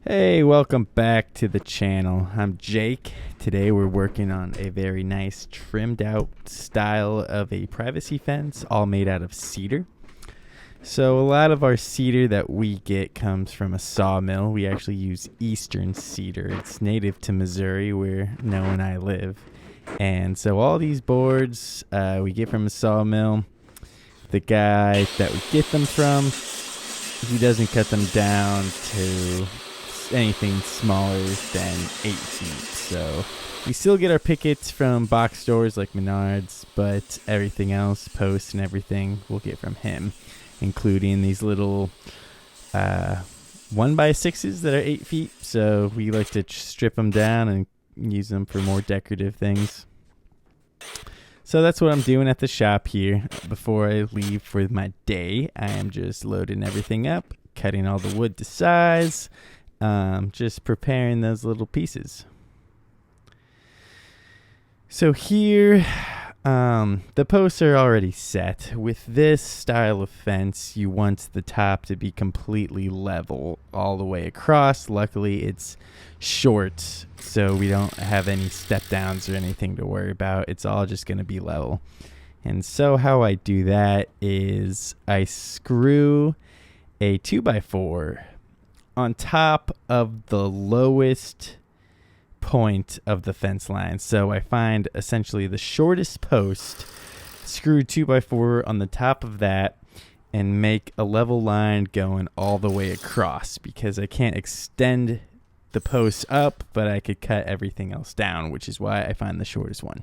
Hey, welcome back to the channel. I'm Jake. Today we're working on a very nice trimmed out style of a privacy fence, all made out of cedar. So a lot of our cedar that we get comes from a sawmill. We actually use eastern cedar. It's native to Missouri, where Noah and I live. And so all these boards we get from a sawmill. The guy that we get them from, he doesn't cut them down to anything smaller than 8 feet. So we still get our pickets from box stores like Menards, but everything else, posts and everything, we'll get from him, including these little 1x6s that are 8 feet. So we like to strip them down and use them for more decorative things. So that's what I'm doing at the shop here. Before I leave for my day, I am just loading everything up, cutting all the wood to size, just preparing those little pieces. So here, the posts are already set. With this style of fence, you want the top to be completely level all the way across. Luckily, it's short, so we don't have any step downs or anything to worry about. It's all just going to be level. And so how I do that is I screw a 2x4 on top of the lowest point of the fence line. So I find essentially the shortest post, screw 2x4 on the top of that, and make a level line going all the way across, because I can't extend the post up, but I could cut everything else down, which is why I find the shortest one.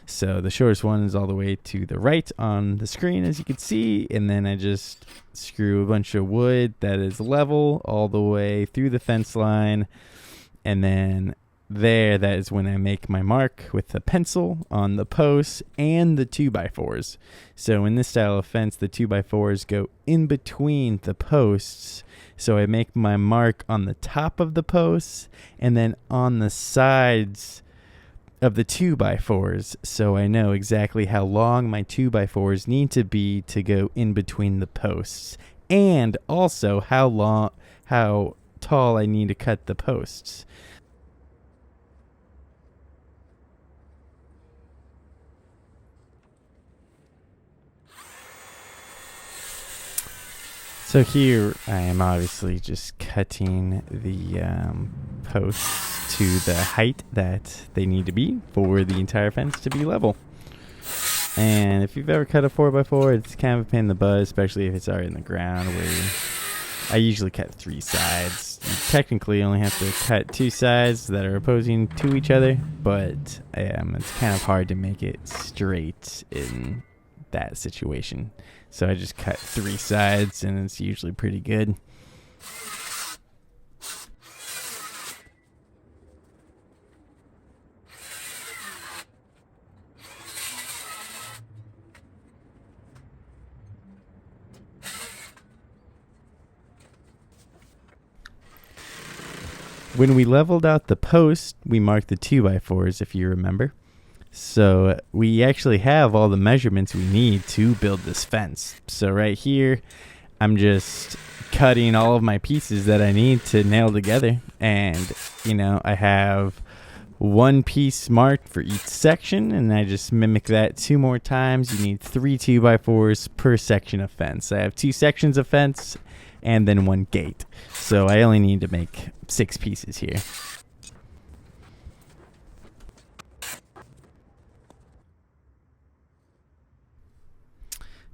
So the shortest one is all the way to the right on the screen, as you can see, and then I just screw a bunch of wood that is level all the way through the fence line, and then that is when I make my mark with a pencil on the posts and the 2x4s. So in this style of fence, the 2x4s go in between the posts. So I make my mark on the top of the posts and then on the sides of the 2x4s, so I know exactly how long my 2x4s need to be to go in between the posts, and also how tall I need to cut the posts. So here I am obviously just cutting the posts to the height that they need to be for the entire fence to be level. And if you've ever cut a 4x4, it's kind of a pain in the butt, especially if it's already in the ground, where I usually cut 3 sides. You technically only have to cut 2 sides that are opposing to each other, but it's kind of hard to make it straight in that situation. So I just cut 3 sides, and it's usually pretty good. When we leveled out the post, we marked the 2x4s, if you remember. So we actually have all the measurements we need to build this fence. So right here, I'm just cutting all of my pieces that I need to nail together. And, I have 1 piece marked for each section, and I just mimic that 2 more times. You need 3 2x4s per section of fence. I have 2 sections of fence and then 1 gate. So I only need to make 6 pieces here.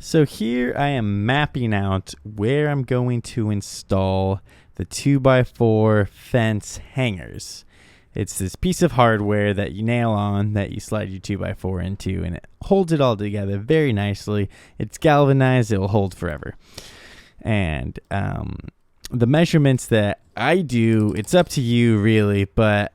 So here I am mapping out where I'm going to install the 2x4 fence hangers. It's this piece of hardware that you nail on, that you slide your 2x4 into, and it holds it all together very nicely. It's galvanized, it will hold forever. And the measurements that I do, it's up to you really, but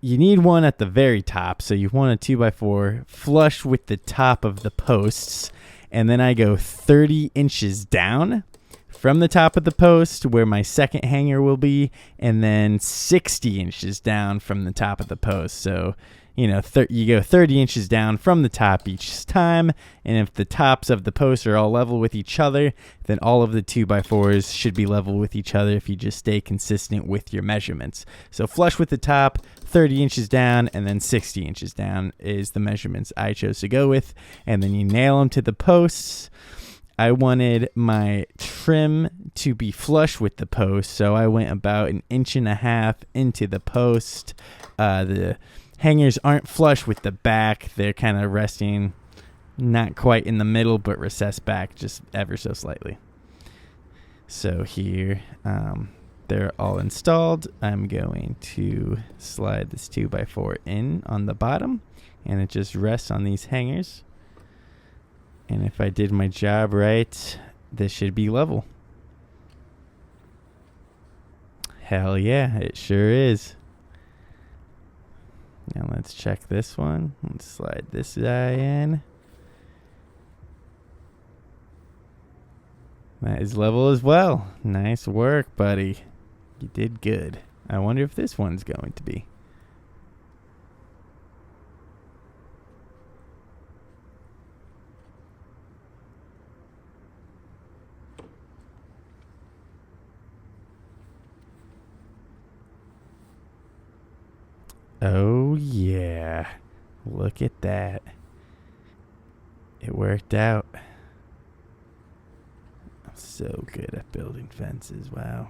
you need one at the very top. So you want a 2x4 flush with the top of the posts. And then I go 30 inches down from the top of the post where my second hanger will be, and then 60 inches down from the top of the post. So you go 30 inches down from the top each time. And if the tops of the posts are all level with each other, then all of the 2x4s should be level with each other if you just stay consistent with your measurements. So flush with the top, 30 inches down, and then 60 inches down is the measurements I chose to go with. And then you nail them to the posts. I wanted my trim to be flush with the post, so I went about 1.5 inches into the post. The hangers aren't flush with the back. They're kind of resting not quite in the middle, but recessed back just ever so slightly. So here, they're all installed. I'm going to slide this 2x4 in on the bottom, and it just rests on these hangers. And if I did my job right, this should be level. Hell yeah, it sure is. Now let's check this one. Let's slide this guy in. That is level as well. Nice work, buddy. You did good. I wonder if this one's going to be. Oh, yeah. Look at that. It worked out. I'm so good at building fences. Wow.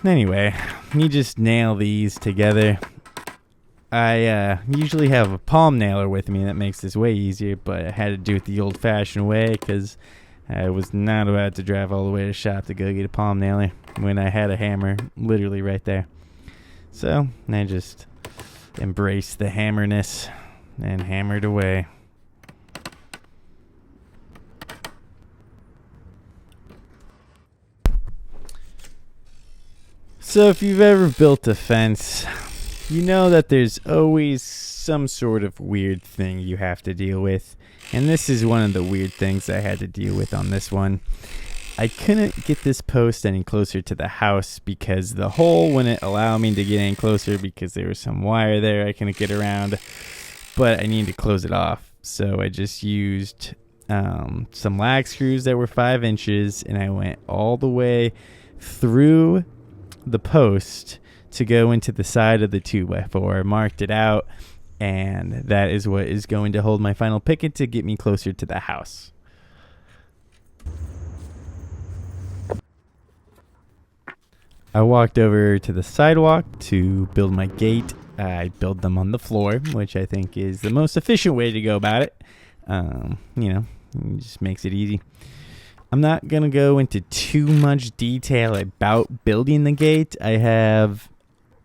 Anyway, you just nail these together. I usually have a palm nailer with me. That makes this way easier, but I had to do it the old-fashioned way because I was not about to drive all the way to the shop to go get a palm nailer when I had a hammer literally right there. So I just embraced the hammerness and hammered away. So if you've ever built a fence, you know that there's always some sort of weird thing you have to deal with. And this is one of the weird things I had to deal with on this one. I couldn't get this post any closer to the house because the hole wouldn't allow me to get any closer because there was some wire there I couldn't get around, but I needed to close it off. So I just used some lag screws that were 5 inches, and I went all the way through the post to go into the side of the 2x4. I marked it out, and that is what is going to hold my final picket to get me closer to the house. I walked over to the sidewalk to build my gate. I build them on the floor, which I think is the most efficient way to go about it. It just makes it easy. I'm not going to go into too much detail about building the gate. I have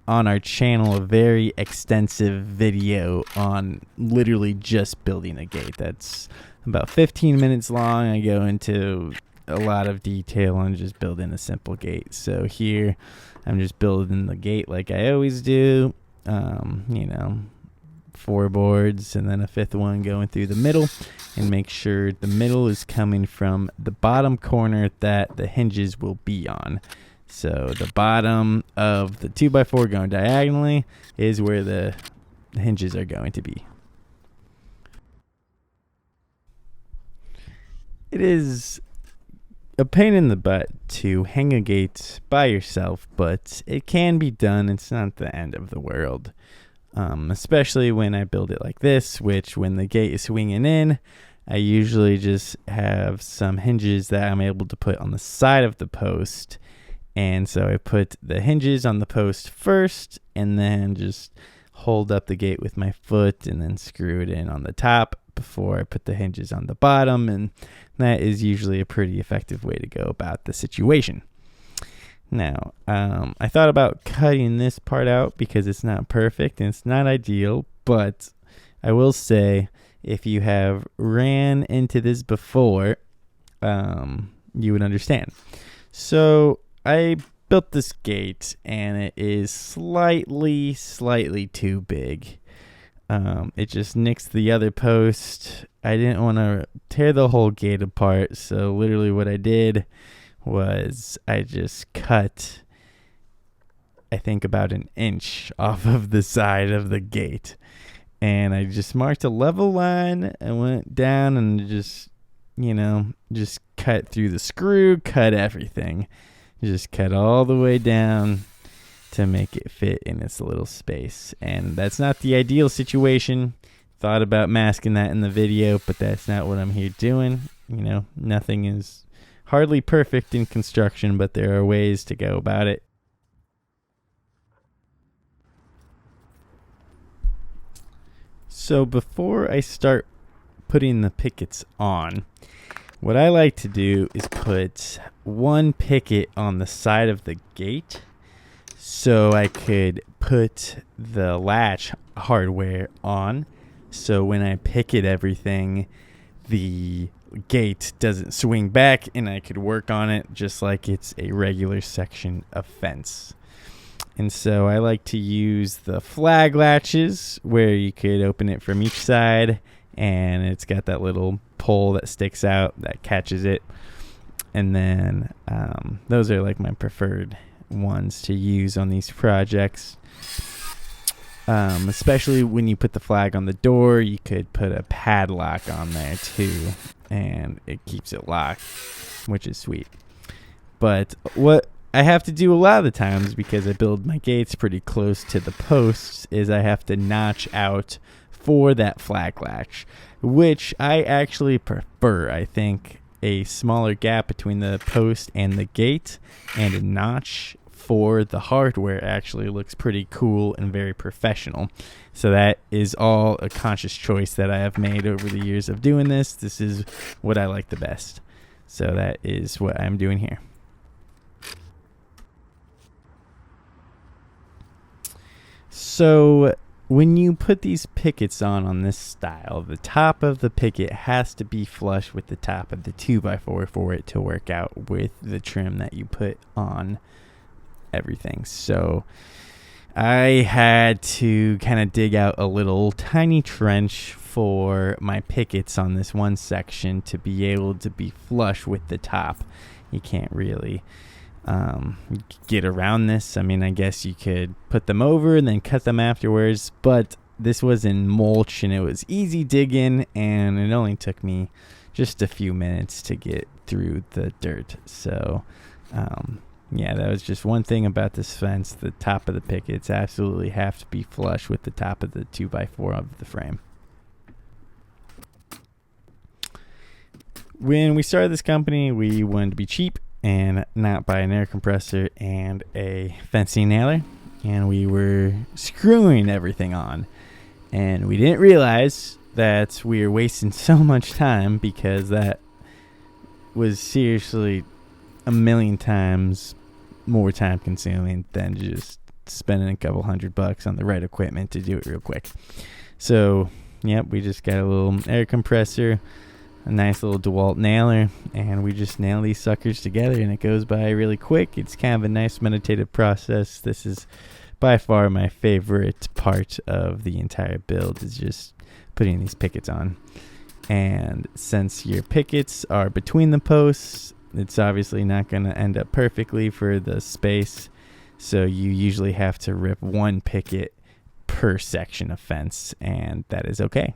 on our channel a very extensive video on literally just building a gate. That's about 15 minutes long. I go into a lot of detail on just building a simple gate. So here I'm just building the gate like I always do. 4 boards and then a 5th one going through the middle, and make sure the middle is coming from the bottom corner that the hinges will be on. So the bottom of the 2x4 going diagonally is where the hinges are going to be. It is a pain in the butt to hang a gate by yourself, but it can be done. It's not the end of the world. Especially when I build it like this, which when the gate is swinging in, I usually just have some hinges that I'm able to put on the side of the post. And so I put the hinges on the post first and then just hold up the gate with my foot and then screw it in on the top before I put the hinges on the bottom. And that is usually a pretty effective way to go about the situation. Now, I thought about cutting this part out because it's not perfect and it's not ideal, but I will say if you have ran into this before, you would understand. So I built this gate and it is slightly too big. It just nicks the other post. I didn't want to tear the whole gate apart, so literally what I did was I just cut I think, about an inch off of the side of the gate. And I just marked a level line and went down and just cut through the screw, cut everything. Just cut all the way down to make it fit in its little space. And that's not the ideal situation. Thought about masking that in the video, but that's not what I'm here doing. Nothing is hardly perfect in construction, but there are ways to go about it. So before I start putting the pickets on, what I like to do is put one picket on the side of the gate so I could put the latch hardware on. So when I picket everything, the gate doesn't swing back and I could work on it just like it's a regular section of fence. And so I like to use the flag latches where you could open it from each side, and it's got that little pole that sticks out that catches it. And then those are like my preferred ones to use on these projects. Especially when you put the flag on the door, you could put a padlock on there too, and it keeps it locked, which is sweet. But what I have to do a lot of the times, because I build my gates pretty close to the posts, is I have to notch out for that flag latch, which I actually prefer. I think a smaller gap between the post and the gate and a notch for the hardware actually looks pretty cool and very professional. So that is all a conscious choice that I have made over the years of doing this. This is what I like the best. So that is what I'm doing here. So when you put these pickets on this style, the top of the picket has to be flush with the top of the 2x4 for it to work out with the trim that you put on everything. So I had to kind of dig out a little tiny trench for my pickets on this one section to be able to be flush with the top. You can't really get around this. I mean, I guess you could put them over and then cut them afterwards, but this was in mulch and it was easy digging, and it only took me just a few minutes to get through the dirt. So yeah, that was just one thing about this fence. The top of the pickets absolutely have to be flush with the top of the 2x4 of the frame. When we started this company, we wanted to be cheap and not buy an air compressor and a fencing nailer, and we were screwing everything on, and we didn't realize that we were wasting so much time, because that was seriously a million times more time consuming than just spending a couple $100 on the right equipment to do it real quick. So yep, we just got a little air compressor, a nice little DeWalt nailer, and we just nail these suckers together, and it goes by really quick. It's kind of a nice meditative process. This is by far my favorite part of the entire build, is just putting these pickets on. And since your pickets are between the posts, it's obviously not going to end up perfectly for the space, so you usually have to rip one picket per section of fence, and that is okay.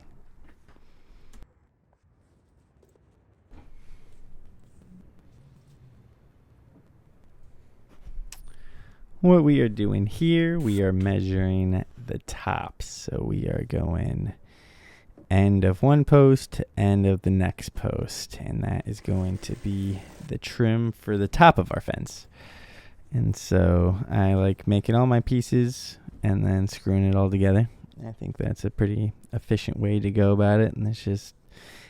What we are doing here, we are measuring the tops. So we are going end of one post to end of the next post, and that is going to be the trim for the top of our fence. And so I like making all my pieces and then screwing it all together. I think that's a pretty efficient way to go about it, and that's just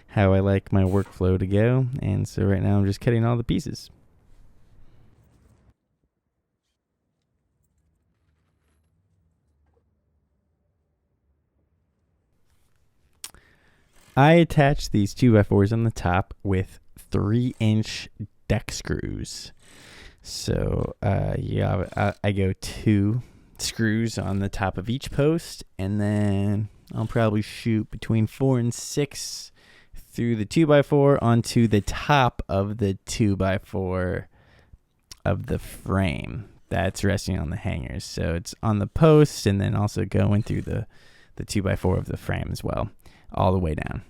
how I like my workflow to go. And so right now I'm just cutting all the pieces. I attach these 2x4s on the top with 3-inch deck screws. So I go 2 screws on the top of each post, and then I'll probably shoot between 4 and 6 through the 2x4 onto the top of the 2x4 of the frame. that's resting on the hangers. So it's on the posts and then also going through the 2x4 of the frame as well, all the way down.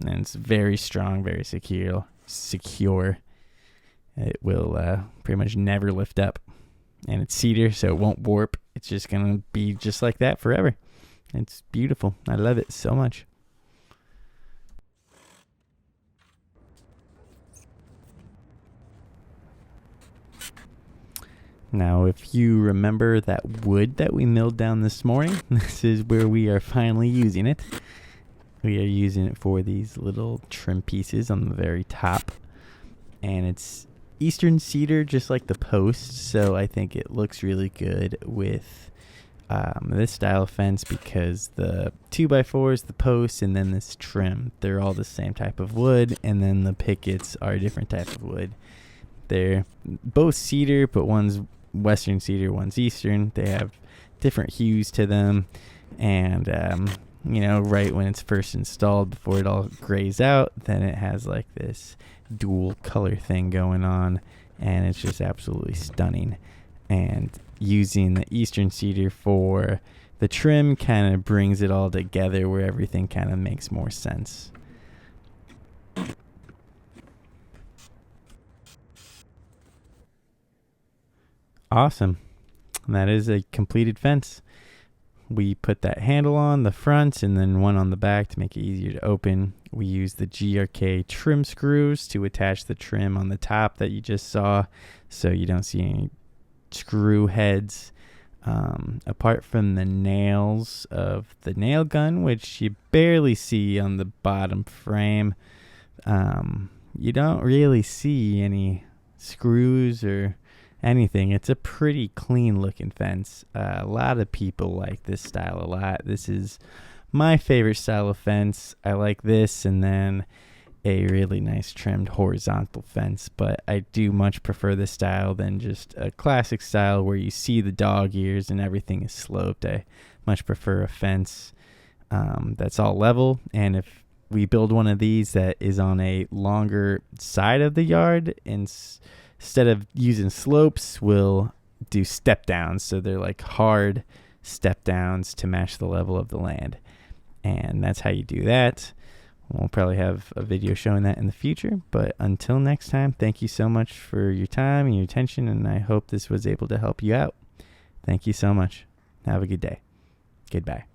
And it's very strong, very secure. It will pretty much never lift up. And it's cedar, so it won't warp. It's just going to be just like that forever. It's beautiful. I love it so much. Now, if you remember that wood that we milled down this morning, this is where we are finally using it. We are using it for these little trim pieces on the very top. And it's Eastern cedar, just like the post. So I think it looks really good with this style of fence because the 2x4s, the posts, and then this trim, they're all the same type of wood. And then the pickets are a different type of wood. They're both cedar, but one's Western cedar, one's Eastern. They have different hues to them. And, right when it's first installed, before it all grays out, then it has like this dual color thing going on. And it's just absolutely stunning. And using the Eastern cedar for the trim kind of brings it all together where everything kind of makes more sense. Awesome. And that is a completed fence. We put that handle on the front and then one on the back to make it easier to open. We use the GRK trim screws to attach the trim on the top that you just saw, so you don't see any screw heads. Apart from the nails of the nail gun, which you barely see on the bottom frame, you don't really see any screws or anything. It's a pretty clean looking fence. A lot of people like this style a lot. This is my favorite style of fence. I like this and then a really nice trimmed horizontal fence, but I do much prefer this style than just a classic style where you see the dog ears and everything is sloped. I much prefer a fence that's all level, and if we build one of these that is on a longer side of the yard, instead of using slopes, we'll do step downs. So they're like hard step downs to match the level of the land. And that's how you do that. We'll probably have a video showing that in the future. But until next time, thank you so much for your time and your attention. And I hope this was able to help you out. Thank you so much. Have a good day. Goodbye.